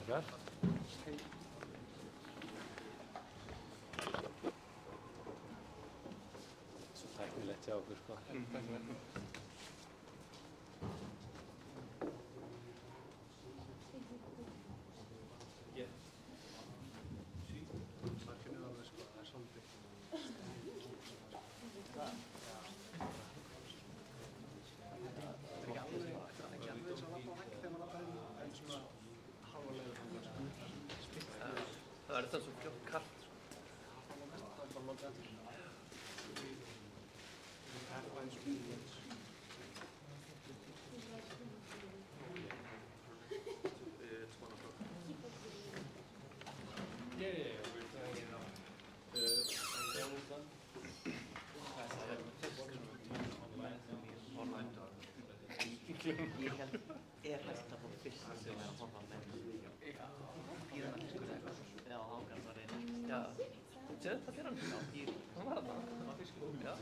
Klar. Svo tæknilegt hjá okkur, sko. Yeah. Sí, markinu alveg, sko, það svolítið. Ekki alveg eins og lappa á vegg þegar maður lappar inn, en svona halva leiður þannig, sko. Það er þetta svo fljótt kallt, sko. Það er bara lokað til. Það er bara eins og bílins. It's 1 o'clock. Yeah, we're trying it out. Online dog. Ég held hægt að fá fyrst sem er að horfa með píran allir sko eitthvað. Já, ákvæmst var reynir. Já, sér þetta píran? Já, píri. Hann var þarna, það var fyrst. Já.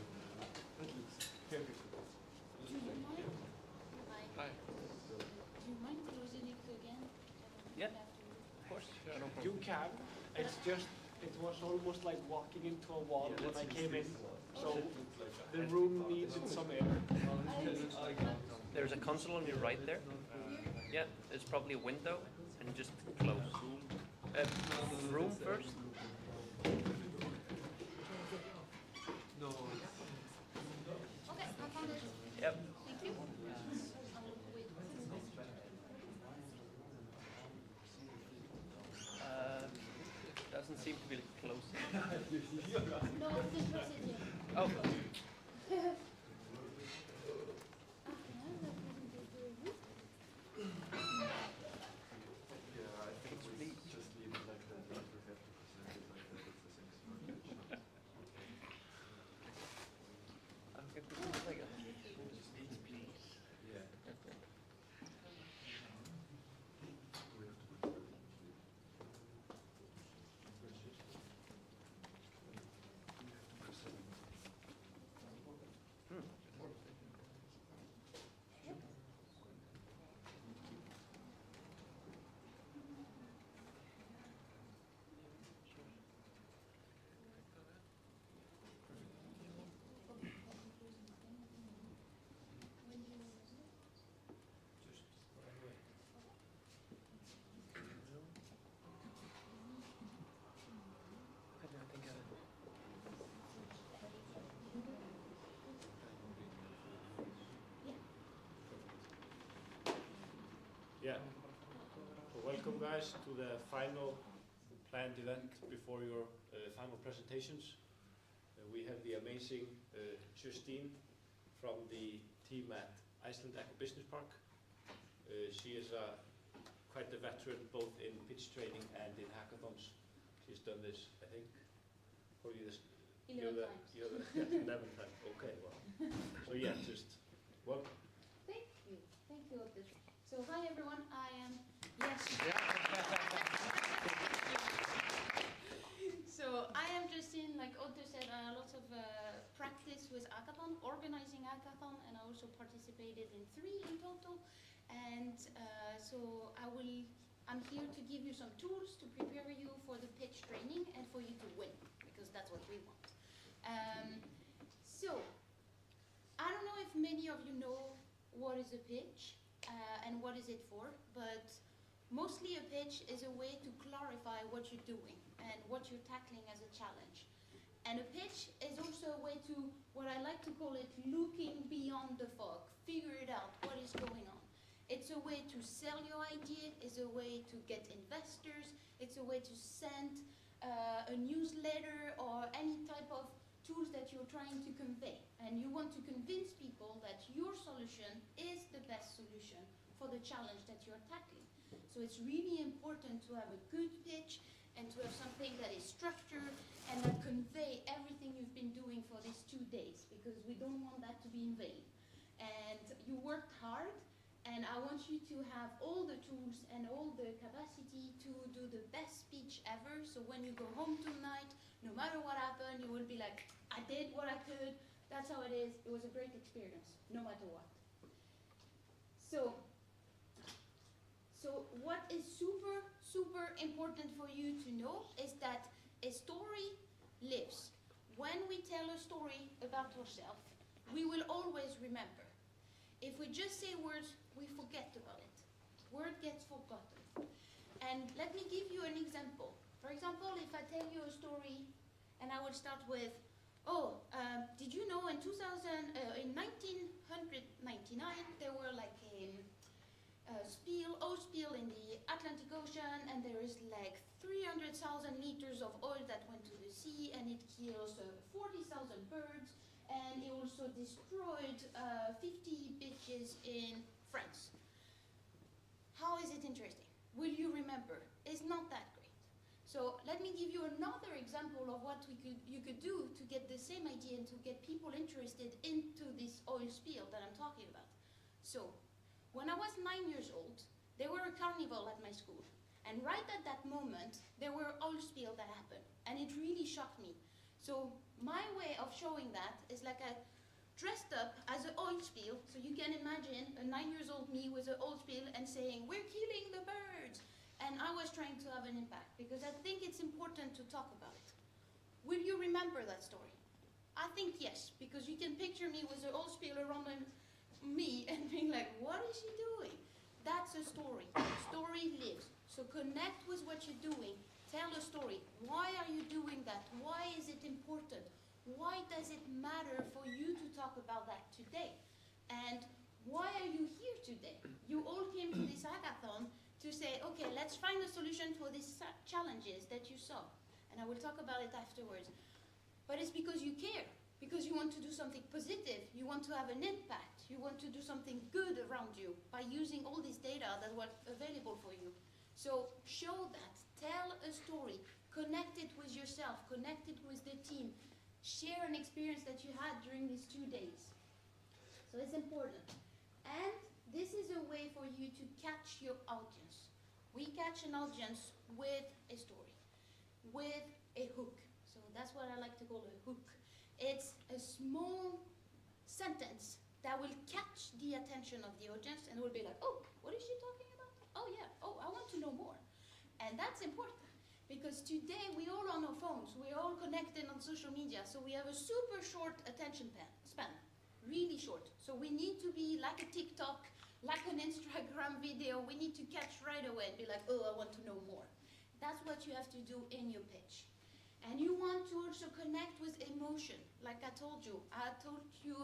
Hi. Do you mind closing it again? Yeah, of course. Sure, no problem. You can. It's just, it was almost like walking into a wall when I came in. So the room needed some air. There's a console on your right there. Yeah, it's probably a window, and just close. Room first. No. Okay, I found it. Yep. Thank you. Doesn't seem to be close. No, it's close it here. Oh. Yeah, I think we just leave it like that. We have to present it like that. It's the same smart. Okay, just please. Yeah. Okay. We have to do it. Yeah. So welcome guys to the final planned event before your final presentations. We have the amazing Justine from the team at Iceland Eco Business Park. She is quite a veteran both in pitch training and in hackathons. She's done this, I think, probably this 11 times. 11 times. Okay, well. So yeah, just welcome. Thank you, Otis. So hi everyone, I am, yes. So I am Justine, like Otis said, lots of practice with Hackathon, organizing Hackathon, and I also participated in 3 in total. And so I'm here to give you some tools to prepare you for the pitch training and for you to win, because that's what we want. So, I don't know if many of you know what is a pitch and what is it for, but mostly a pitch is a way to clarify what you're doing and what you're tackling as a challenge. And a pitch is also a way to, what I like to call it, looking beyond the fog, figure it out, what is going on. It's a way to sell your idea, it's a way to get investors, it's a way to send a newsletter or any type of tools that you're trying to convey. And you want to convince people that your solution is the best solution for the challenge that you're tackling. So it's really important to have a good pitch and to have something that is structured and that convey everything you've been doing for these 2 days, because we don't want that to be in vain. And you worked hard, And I want you to have all the tools and all the capacity to do the best speech ever. So when you go home tonight, no matter what happened, you will be like, I did what I could. That's how it is. It was a great experience, no matter what. So what is super, super important for you to know is that a story lives. When we tell a story about ourselves, we will always remember. If we just say words, we forget about it. Word gets forgotten. And let me give you an example. For example, if I tell you a story, and I will start with, did you know in 1999 there were like a oil spill in the Atlantic Ocean, and there is like 300,000 liters of oil that went to the sea, and it kills 40,000 birds, and it also destroyed 50 beaches in France. How is it interesting? Will you remember? It's not that great. So let me give you another example of what you could do to get the same idea and to get people interested into this oil spill that I'm talking about. So when I was 9 years old, there were a carnival at my school. And right at that moment, there were oil spill that happened. And it really shocked me. So my way of showing that is like I dressed up as an oil spill. So you can imagine a 9-year-old me with an oil spill and saying, we're killing the birds. And I was trying to have an impact because I think it's important to talk about it. Will you remember that story? I think yes, because you can picture me with an oil spill around me and being like, what is she doing? That's a story. Story lives. So connect with what you're doing. Tell a story. Why are you doing that? Why is it important? Why does it matter for you to talk about that today? And why are you here today? You all came to this hackathon to say, okay, let's find a solution for these challenges that you saw. And I will talk about it afterwards. But it's because you care, because you want to do something positive, you want to have an impact, you want to do something good around you by using all this data that was available for you. So show that, tell a story, connect it with yourself, connect it with the team, share an experience that you had during these 2 days. So it's important. And this is a way for you to catch your audience. We catch an audience with a story, with a hook. So that's what I like to call a hook. It's a small sentence that will catch the attention of the audience and will be like, oh, what is she talking about? Oh yeah, oh, I want to know more. And that's important because today we all on our phones, we're all connected on social media, so we have a super short attention span, really short. So we need to be like a TikTok, like an Instagram video, we need to catch right away and be like, oh, I want to know more. That's what you have to do in your pitch. And you want to also connect with emotion. Like I told you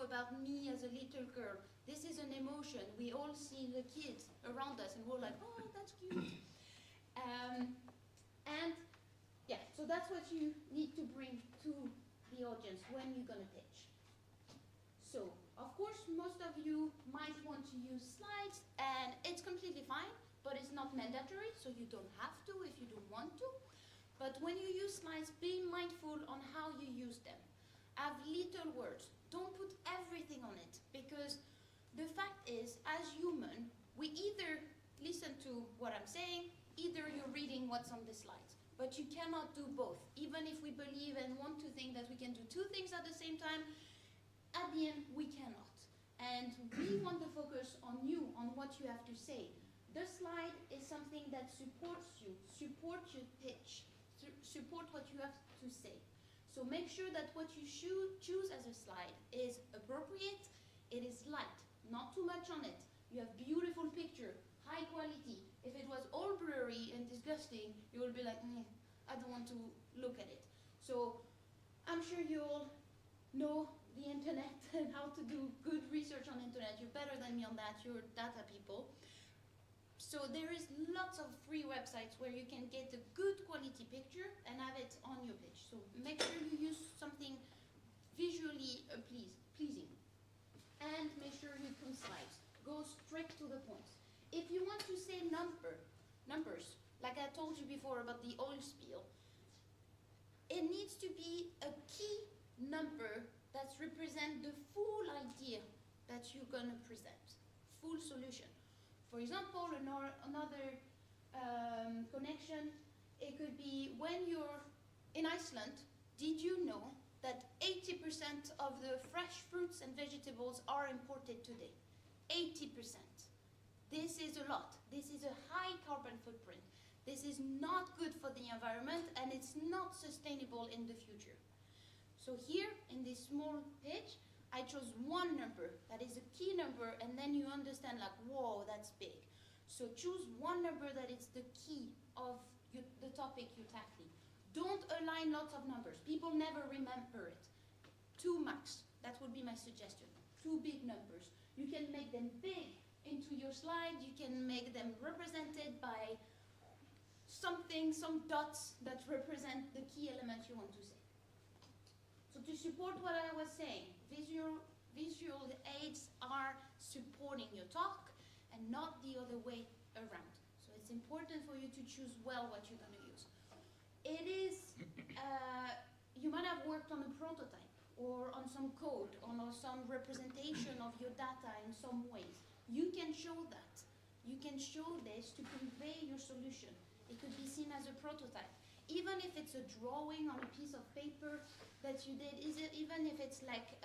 about me as a little girl. This is an emotion. We all see the kids around us and we're like, oh, that's cute. And yeah, so that's what you need to bring to the audience when you're gonna pitch. So, of course, most of you might want to use slides, and it's completely fine, but it's not mandatory, so you don't have to if you don't want to. But when you use slides, be mindful on how you use them. Have little words. Don't put everything on it, because the fact is, as human, we either listen to what I'm saying, either you're reading what's on the slides. But you cannot do both. Even if we believe and want to think that we can do 2 things at the same time, at the end, we cannot. And we want to focus on you, on what you have to say. The slide is something that supports you, support your pitch, support what you have to say. So make sure that what you should choose as a slide is appropriate, it is light, not too much on it. You have beautiful picture, high quality. If it was all blurry and disgusting, you will be like, I don't want to look at it. So I'm sure you all know the internet and how to do good research on the internet. You're better than me on that, you're data people. So there is lots of free websites where you can get a good quality picture and have it on your pitch. So make sure you use something visually pleasing. And make sure you're concise. Go straight to the point. If you want to say numbers, like I told you before about the oil spill, it needs to be a key number that represents the full idea that you're going to present, full solution. For example, another connection, it could be when you're in Iceland, did you know that 80% of the fresh fruits and vegetables are imported today? 80%. This is a lot. This is a high carbon footprint. This is not good for the environment, and it's not sustainable in the future. So here, in this small page, I chose one number that is a key number, and then you understand like, whoa, that's big. So choose one number that is the key of the topic you're tackling. Don't align lots of numbers. People never remember it. 2 max, that would be my suggestion. 2 big numbers. You can make them big into your slide. You can make them represented by something, some dots that represent the key element you want to say. So to support what I was saying, visual aids are supporting your talk and not the other way around. So it's important for you to choose well what you're going to use. It is, you might have worked on a prototype or on some code or on some representation of your data in some ways. You can show that. You can show this to convey your solution. It could be seen as a prototype. Even if it's a drawing on a piece of paper that you did, even if it's like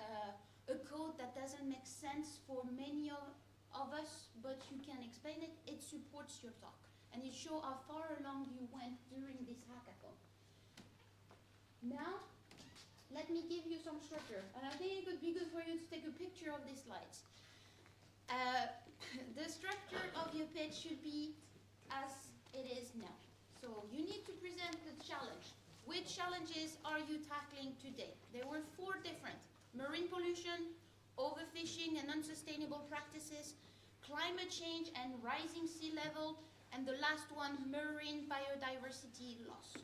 a code that doesn't make sense for many of us, but you can explain it, it supports your talk. And it shows how far along you went during this hackathon. Now, let me give you some structure. And I think it could be good for you to take a picture of these slides. The structure of your pitch should be as it is now. So you need to present the challenge. Which challenges are you tackling today? There were 4 different: marine pollution, overfishing and unsustainable practices, climate change and rising sea level, and the last one, marine biodiversity loss.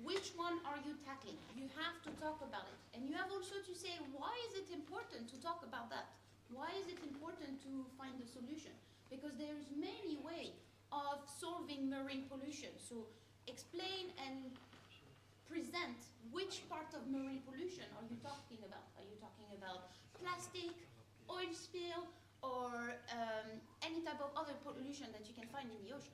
Which one are you tackling? You have to talk about it. And you have also to say, why is it important to talk about that? Why is it important to find a solution? Because there's many ways of solving marine pollution. So explain and present which part of marine pollution are you talking about. Are you talking about plastic, oil spill, or any type of other pollution that you can find in the ocean?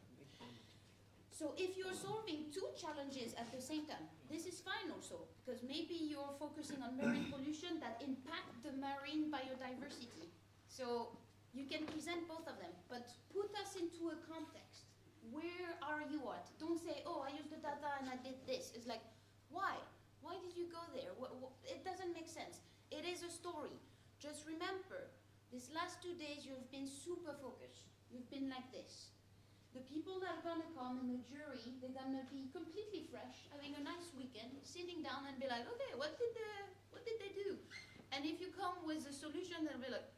So if you're solving 2 challenges at the same time, this is fine also, because maybe you're focusing on marine pollution that impact the marine biodiversity. So you can present both of them, but put us into a context. Where are you at? Don't say, oh, I used the data and I did this. It's like, why? Why did you go there? It doesn't make sense. It is a story. Just remember, these last 2 days you've been super focused. You've been like this. The people that are going to come in the jury, they're going to be completely fresh, having a nice weekend, sitting down and be like, okay, what did they do? And if you come with a solution, they'll be like,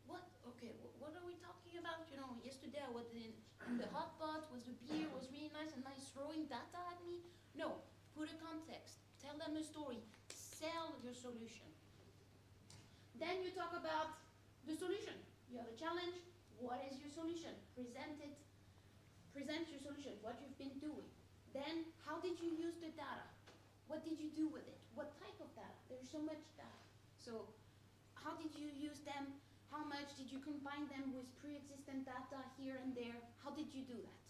what? Okay, what are we talking about? You know, yesterday I was in the hot pot, was the beer, was really nice, and now he's throwing data at me. No, put a context, tell them a story, sell your solution. Then you talk about the solution. You have a challenge, what is your solution? Present it. Present your solution, what you've been doing. Then, how did you use the data? What did you do with it? What type of data? There's so much data. So, how did you use them? How much did you combine them with pre-existent data here and there? How did you do that?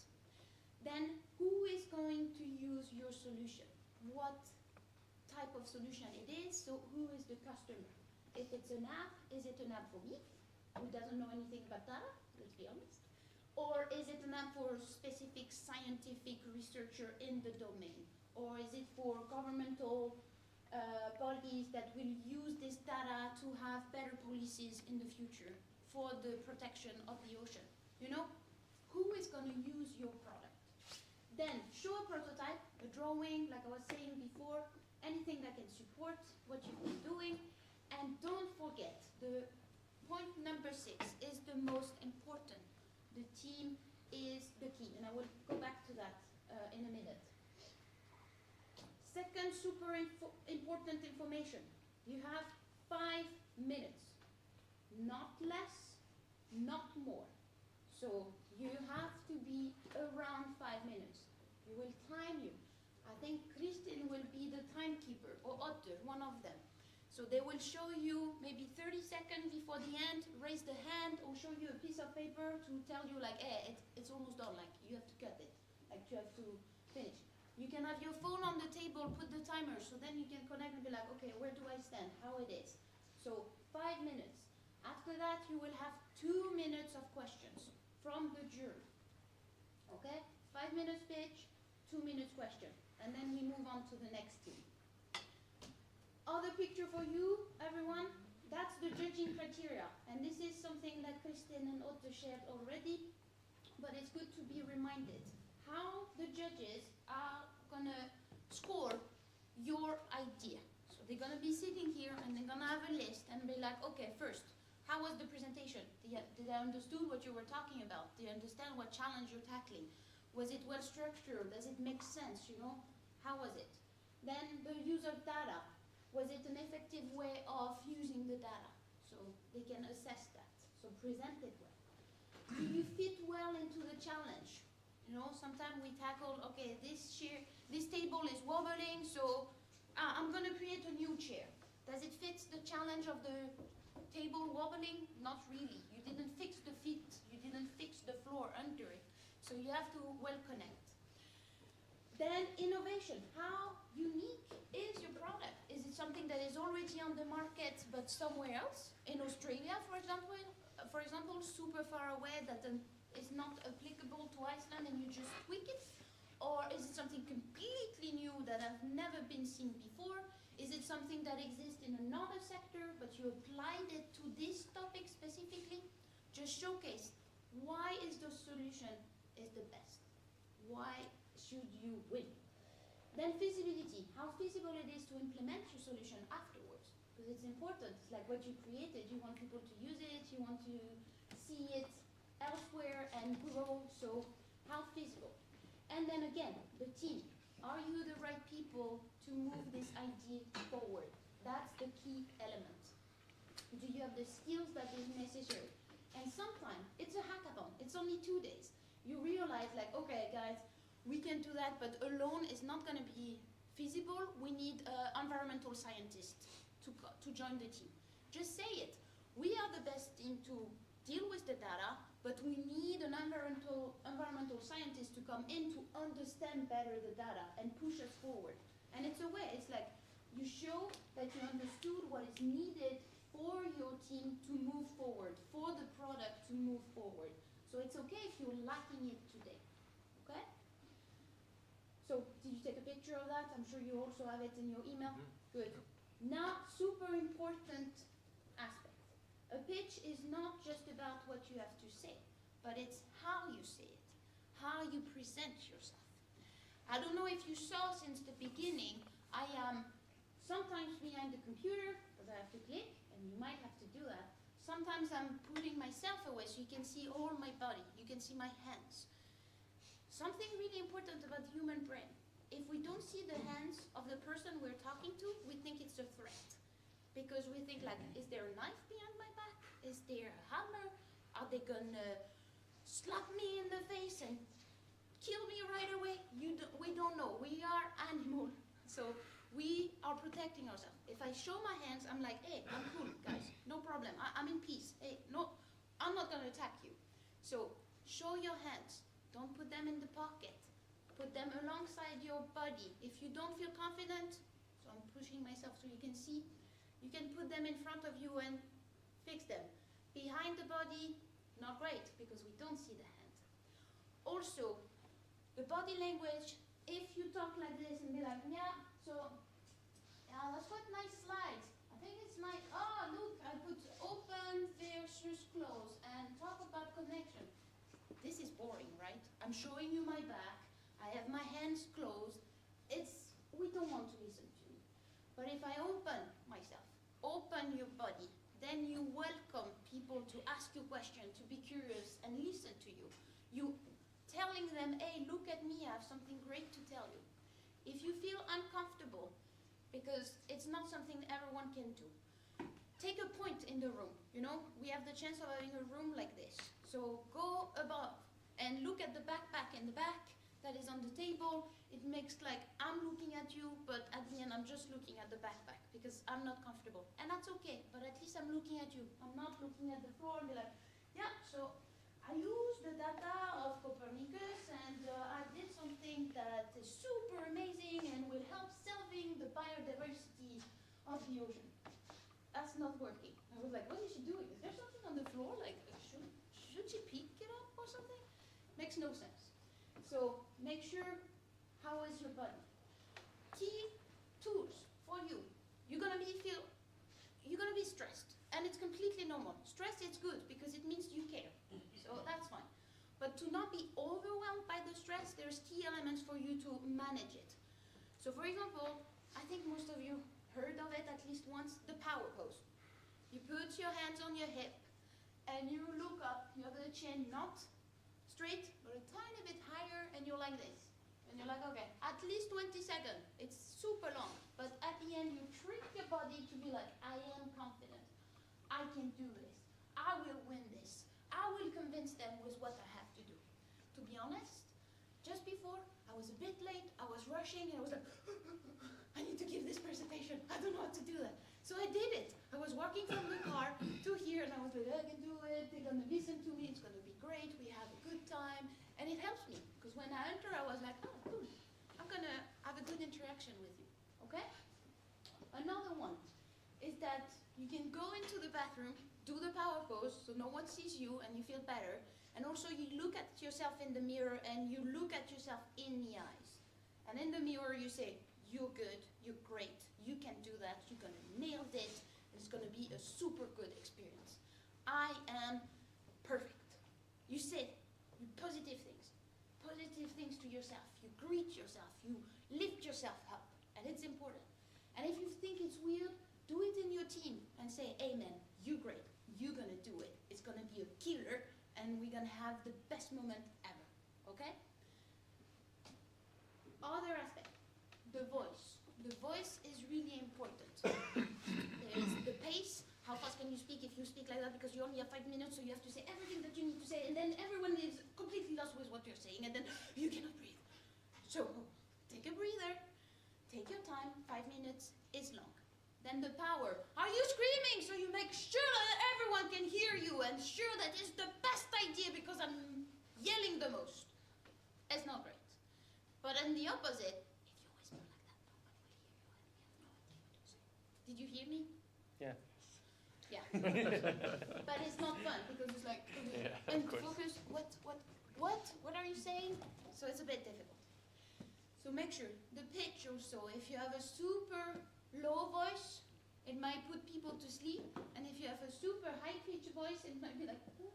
Then, who is going to use your solution? What type of solution it is? So, who is the customer? If it's an app, is it an app for me, who doesn't know anything about data? Let's be honest. Or is it an app for a specific scientific researcher in the domain? Or is it for governmental bodies that will use this data to have better policies in the future for the protection of the ocean? You know, who is going to use your product? Then show a prototype, a drawing, like I was saying before, anything that can support what you've been doing. And don't forget, the point number 6 is the most important. The team is the key, and I will go back to that in a minute. Second super important information. You have 5 minutes, not less, not more. So you have to be around 5 minutes. We will time you. I think Kristin will be the timekeeper, or Otter, one of them. So they will show you maybe 30 seconds before the end, raise the hand, or show you a piece of paper to tell you like, hey, it's almost done, like you have to cut it, like you have to finish. You can have your phone on the table, put the timer, so then you can connect and be like, okay, where do I stand, how it is. So 5 minutes. After that, you will have 2 minutes of questions from the jury. Okay? 5 minutes pitch, 2 minutes question. And then we move on to the next team. Other picture for you, everyone. That's the judging criteria. And this is something that Kristin and Otto shared already, but it's good to be reminded how the judges are gonna score your idea. So they're gonna be sitting here and they're gonna have a list and be like, okay, first, how was the presentation? Did I understood what you were talking about? Did I understand what challenge you're tackling? Was it well structured? Does it make sense, you know? How was it? Then the use of data. Was it an effective way of using the data? So they can assess that. So present it well. Do you fit well into the challenge? You know, sometimes we tackle, okay, this table is wobbling, so I'm gonna create a new chair. Does it fit the challenge of the table wobbling? Not really. You didn't fix the feet. You didn't fix the floor under it. So you have to well connect. Then innovation. How unique is your product? Is it something that is already on the market but somewhere else? In Australia, for example, super far away that is not applicable to Iceland and you just tweak it? Or is it something completely new that has never been seen before? Is it something that exists in another sector but you applied it to this topic specifically? Just showcase why is the solution is the best. Why should you win? Then feasibility, how feasible it is to implement your solution afterwards. Because it's important, it's like what you created, you want people to use it, you want to see it elsewhere and grow, so how feasible? And then again, the team. Are you the right people to move this idea forward? That's the key element. Do you have the skills that is necessary? And sometimes, it's a hackathon, it's only 2 days. You realize like, okay guys, we can do that, but alone is not going to be feasible. We need environmental scientists to join the team. Just say it. We are the best team to deal with the data, but we need an environmental scientist to come in to understand better the data and push us forward. And it's a way, it's like you show that you understood what is needed for your team to move forward, for the product to move forward. So it's okay if you're lacking it today, okay? So did you take a picture of that? I'm sure you also have it in your email. Good. Now, super important aspect. A pitch is not just about what you have to say, but it's how you say it, how you present yourself. I don't know if you saw since the beginning, I am sometimes behind the computer, because I have to click, and you might have to do that. Sometimes I'm putting myself away so you can see all my body, you can see my hands. Something really important about the human brain. If we don't see the hands of the person we're talking to, we think it's a threat. Because we think like, is there a knife behind my back? Is there a hammer? Are they gonna slap me in the face and kill me right away? We don't know. We are animals. So we are protecting ourselves. If I show my hands, I'm like, hey, I'm cool, guys. No problem. I'm in peace. Hey, no, I'm not gonna attack you. So show your hands. Don't put them in the pocket. Put them alongside your body. If you don't feel confident, so I'm pushing myself so you can see, you can put them in front of you and fix them. Behind the body, not great, because we don't see the hand. Also, the body language, if you talk like this and be like, yeah, so, yeah, that's quite nice slides. I think it's my, oh, look, I put open versus close and talk about connection. This is boring, right? I'm showing you my back. I have my hands closed. We don't want to listen to you. But if I open myself, open your body, then you welcome people to ask you questions, to be curious and listen to you. You telling them, hey, look at me, I have something great to tell you. If you feel uncomfortable, because it's not something everyone can do, take a point in the room. You know, we have the chance of having a room like this. So go above and look at the backpack in the back. that is on the table. It makes like I'm looking at you, but at the end I'm just looking at the backpack because I'm not comfortable. And that's okay, but at least I'm looking at you. I'm not looking at the floor and be like, yeah, so I use the data of Copernicus and I did something that is super amazing and will help solving the biodiversity of the ocean. That's not working. I was like, what is she doing? Is there something on the floor? Like, should she pick it up or something? Makes no sense. So make sure, how is your body? Key tools for you. You're gonna be stressed, and it's completely normal. Stress is good because it means you care, so that's fine. But to not be overwhelmed by the stress, there's key elements for you to manage it. So for example, I think most of you heard of it at least once, the power pose. You put your hands on your hip, and you look up, you have the chin not straight, but a tiny bit higher, and you're like this. And you're like, okay, at least 20 seconds. It's super long, but at the end you trick your body to be like, I am confident. I can do this. I will win this. I will convince them with what I have to do. To be honest, just before, I was a bit late, I was rushing, and I was like, I need to give this presentation. I don't know how to do that. So I did it. I was walking from the car to here, and I was like, I can do it. They're going to listen to me. It's going to be great. We have a good time. And it helps me, because when I enter, I was like, oh, cool. I'm going to have a good interaction with you, okay? Another one is that you can go into the bathroom, do the power pose, so no one sees you and you feel better. And also you look at yourself in the mirror and you look at yourself in the eyes. And in the mirror you say, you're good, you're great, you can do that, you're going to nail it, and it's going to be a super good experience. I am perfect. You say positive things to yourself. You greet yourself, you lift yourself up, and it's important. And if you think it's weird, do it in your team and say, amen, you're great, you're going to do it. It's going to be a killer, and we're going to have the best moment ever, okay? Other aspect, the voice. The voice is really important. There's the pace. How fast can you speak if you speak like that, because you only have 5 minutes, so you have to say everything that you need to say, and then everyone is completely lost with what you're saying, and then you cannot breathe. So take a breather, take your time, 5 minutes is long. Then the power. Are you screaming so you make sure that everyone can hear you and sure that it's the best idea because I'm yelling the most? It's not great. But in the opposite, if you whisper like that, nobody will hear you and we have no idea what you're saying. Did you hear me? Yeah. Yeah. But it's not fun because it's like, okay, Yeah, and of course. focus, what are you saying? So it's a bit difficult. So make sure, the pitch also, if you have a super low voice, it might put people to sleep, and if you have a super high pitch voice, it might be like this,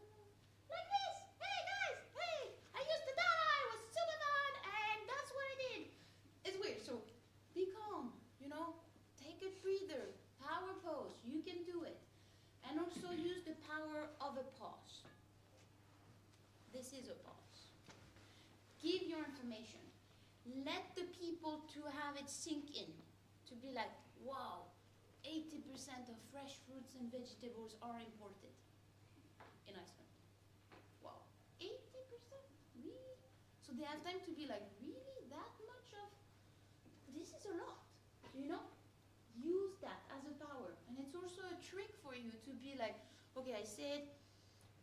hey guys, hey, I used the data, it was super fun, and that's what I did. It's weird, so be calm, you know, take a breather, power pose, you can do it. And also use the power of a pause. This is a pause. Give your information. Let the people to have it sink in. To be like, wow, 80% of fresh fruits and vegetables are imported in Iceland. Wow, 80%? Really? So they have time to be like, really? That much of? This is a lot, you know? Use that as a power. And it's also a trick for you to be like, okay, I said,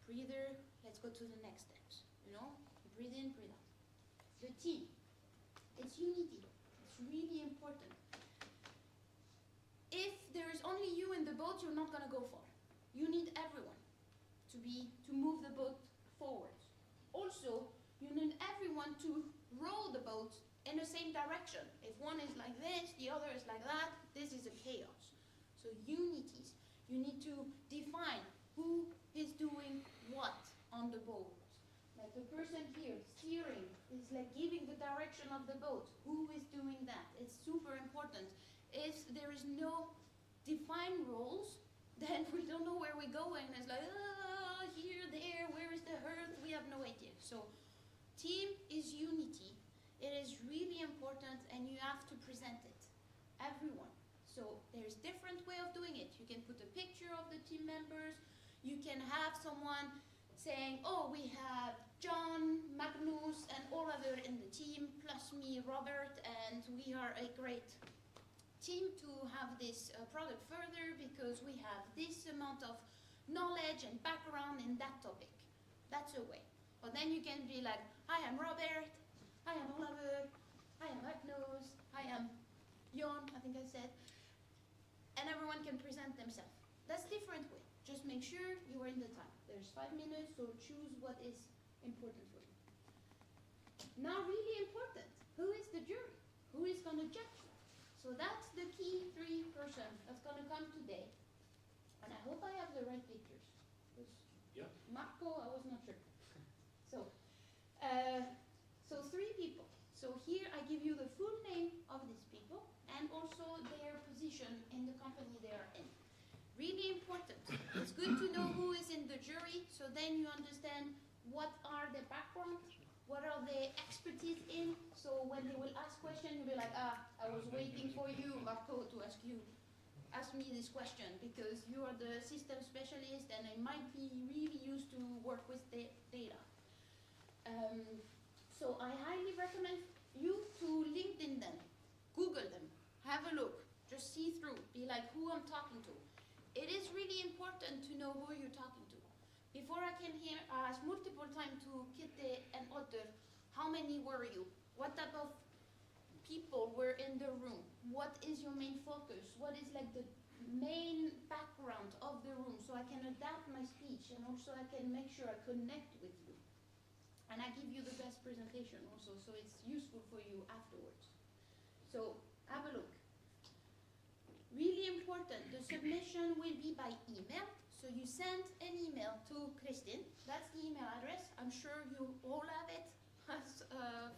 breather, let's go to the next steps. You know, breathe in, breathe out. The team, it's unity. It's really important. If there is only you in the boat, you're not gonna go far. You need everyone to move the boat forward. Also, you need everyone to row the boat in the same direction. If one is like this, the other is like that, this is a chaos. So unities, you need to define who is doing what on the boat. Like the person here steering is like giving the direction of the boat. Who is doing that? It's super important. If there is no defined roles, then we don't know where we're going. It's like, here, there, where is the earth? We have no idea. So team is unity. It is really important, and you have to present it. Everyone. So there's different way of doing it. You can put a picture of the team members. You can have someone saying, oh, we have John, Magnus, and all other in the team, plus me, Robert, and we are a great team to have this product further because we have this amount of knowledge and background in that topic. That's a way. But then you can be like, hi, I'm Robert, hi, I'm Oliver, hi, I'm Magnus, hi, I'm Jon, I think I said, and everyone can present themselves. That's a different way. Just make sure you are in the time. There's 5 minutes, so choose what is important for you. Now, really important, who is the jury? Who is going to judge? So that's the key 3 person that's going to come today. And I hope I have the right pictures. Yeah. Marco, I was not sure. So 3 people. So here I give you the full name of these people and also their position in the company they are in. Really important. It's good to know who is in the jury, so then you understand what are their background, what are they expertise in, so when they will ask questions, you'll be like, I was waiting for you, Marco, to ask me this question, because you are the system specialist and I might be really used to work with the data. So I highly recommend you to LinkedIn them, Google them, have a look, just see through, be like who I'm talking to. It is really important to know who you're talking to. Before I can hear ask multiple times to Kitte and Otter, how many were you? What type of people were in the room? What is your main focus? What is like the main background of the room so I can adapt my speech and also I can make sure I connect with you. And I give you the best presentation also so it's useful for you afterwards. So have a look. Really important, the submission will be by email. So you send an email to Kristin. That's the email address. I'm sure you all have it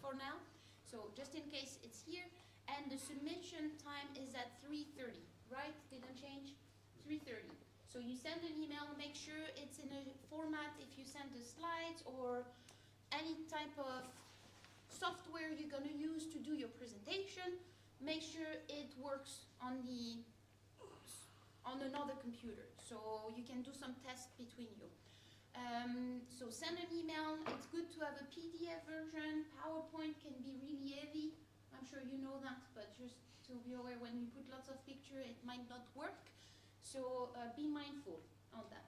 for now. So just in case it's here. And the submission time is at 3:30, right? Didn't change? 3:30. So you send an email, make sure it's in a format if you send the slides or any type of software you're going to use to do your presentation. Make sure it works on another computer, so you can do some tests between you. So send an email. It's good to have a PDF version. PowerPoint can be really heavy. I'm sure you know that, but just to be aware, when you put lots of picture, it might not work. So be mindful on that.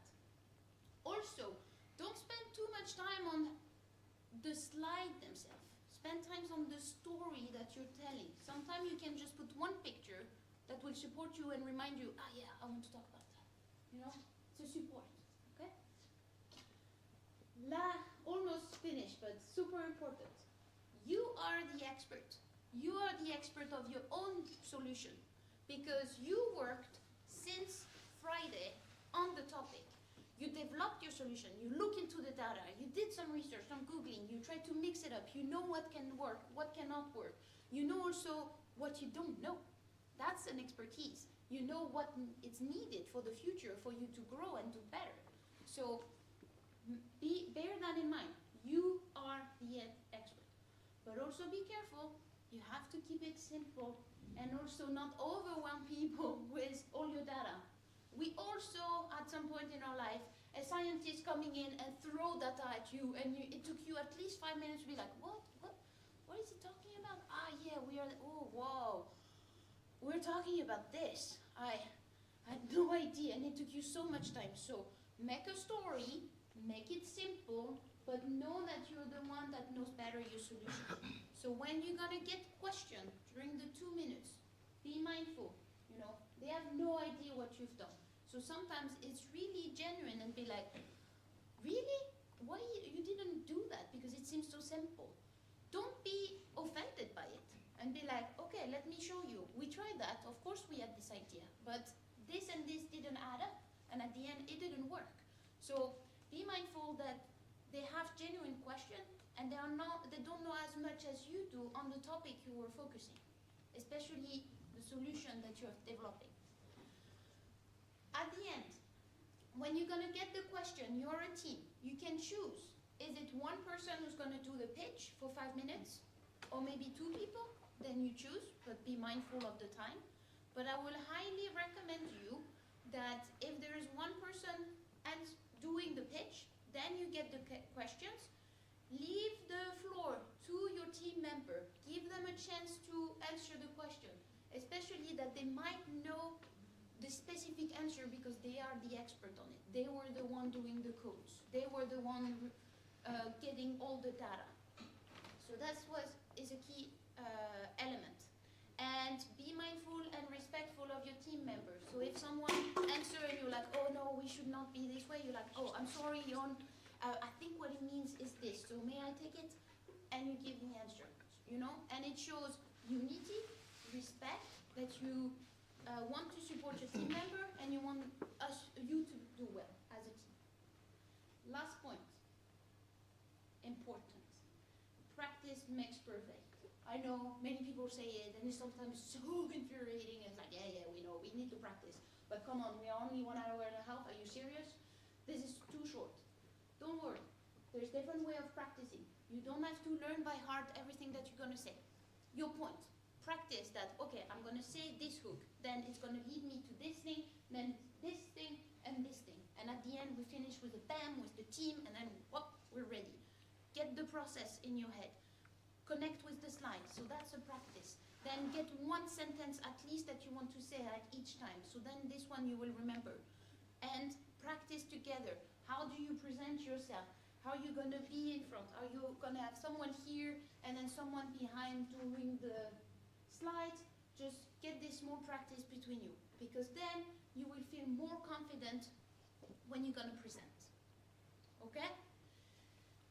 Also, don't spend too much time on the slide themselves. Spend time on the story that you're telling. Sometimes you can just put one picture that will support you and remind you, yeah, I want to talk about that. You know, it's a support, okay? Almost finished, but super important. You are the expert. You are the expert of your own solution because you worked since Friday on the topic. You developed your solution, you look into the data, you did some research, some Googling, you try to mix it up, you know what can work, what cannot work. You know also what you don't know. That's an expertise. You know what is needed for the future for you to grow and do better. So bear that in mind. You are the expert. But also be careful. You have to keep it simple and also not overwhelm people with all your data. We also, at some point in our life, a scientist coming in and throw data at you, and it took you at least 5 minutes to be like, what is he talking about? Yeah, wow, we're talking about this. I had no idea, and it took you so much time. So make a story, make it simple, but know that you're the one that knows better your solution. So when you're gonna get questioned during the 2 minutes, be mindful, you know, they have no idea what you've done. So sometimes it's really genuine and be like, really? Why you didn't do that? Because it seems so simple. Don't be offended by it and be like, okay, let me show you. We tried that. Of course we had this idea, but this and this didn't add up. And at the end, it didn't work. So be mindful that they have genuine questions and they don't know as much as you do on the topic you were focusing, especially the solution that you're developing. At the end, when you're going to get the question, you're a team. You can choose. Is it one person who's going to do the pitch for 5 minutes? Or maybe 2 people? Then you choose, but be mindful of the time. But I will highly recommend you that if there is one person and doing the pitch, then you get the questions. Leave the floor to your team member. Give them a chance to answer the question, especially that they might know the specific answer because they are the expert on it. They were the one doing the codes. They were the one getting all the data. So that's what is a key element. And be mindful and respectful of your team members. So if someone answers and you're like, oh no, we should not be this way, you're like, oh, I'm sorry, I think what it means is this, so may I take it? And you give the answer, you know? And it shows unity, respect, that you want to support your team member and you want you to do well as a team. Last point, important. Practice makes perfect. I know many people say it and it's sometimes so infuriating. It's like, yeah, we know, we need to practice. But come on, we are only 1 hour and a half. Are you serious? This is too short. Don't worry. There's different way of practicing. You don't have to learn by heart everything that you're going to say. Your point. Practice that, okay, I'm going to say this hook. Then it's going to lead me to this thing, then this thing, and this thing. And at the end, we finish with a bam, with the team, and then, whoop, we're ready. Get the process in your head. Connect with the slides, so that's a practice. Then get one sentence at least that you want to say at each time, so then this one you will remember. And practice together. How do you present yourself? How are you going to be in front? Are you going to have someone here and then someone behind doing the slides? Just get this more practice between you, because then you will feel more confident when you're going to present. Okay?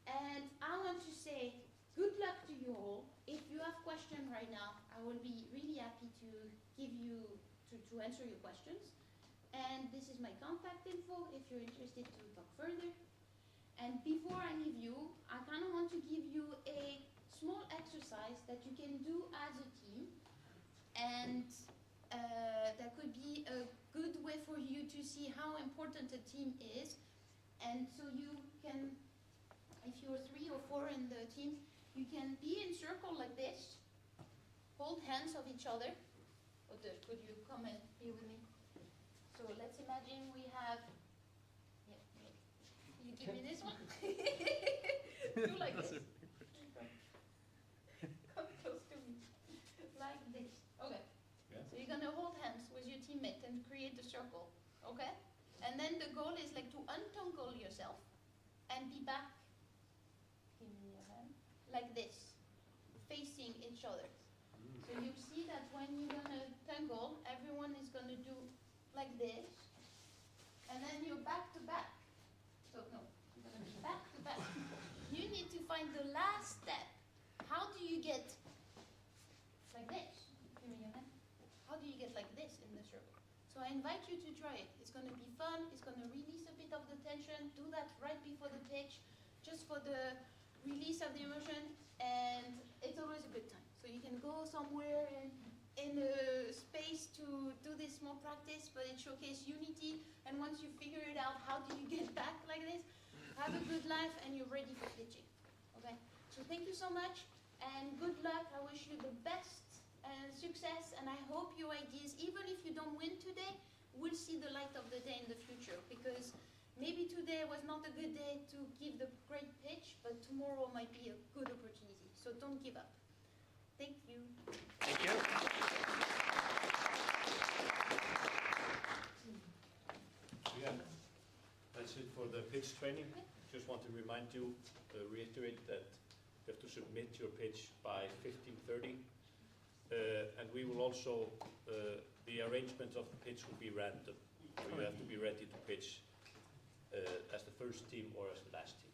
And I want to say, good luck to you all. If you have questions right now, I will be really happy to give you, to answer your questions. And this is my contact info if you're interested to talk further. And before I leave you, I kind of want to give you a small exercise that you can do as a team. And that could be a good way for you to see how important a team is. And so you can, if you're 3 or 4 in the team, you can be in circle like this, hold hands of each other. Could you come and be with me? So let's imagine we have, you give me this one? Do like this. Come close to me. Like this. Okay. Yeah. So you're going to hold hands with your teammate and create the circle. Okay? And then the goal is like to untangle yourself and be back. Give me your hand. Like this, facing each other. So you see that when you're going to tangle, everyone is going to do like this. And then you're back to back. So no, you're going to be back to back. You need to find the last step. How do you get like this? Give me your hand. How do you get like this in the circle? So I invite you to try it. It's going to be fun. It's going to release a bit of the tension. Do that right before the pitch, just for the release of the emotion, and it's always a good time. So you can go somewhere in a space to do this small practice, but it showcases unity, and once you figure it out, how do you get back like this? Have a good life, and you're ready for pitching. Okay? So thank you so much, and good luck. I wish you the best success, and I hope your ideas, even if you don't win today, will see the light of the day in the future, because maybe today was not a good day to give the great pitch, but tomorrow might be a good opportunity. So don't give up. Thank you. Thank you. Yeah, that's it for the pitch training. Just want to remind you, reiterate that you have to submit your pitch by 15:30. And we will also, the arrangement of the pitch will be random. So you have to be ready to pitch as the first team or as the last team.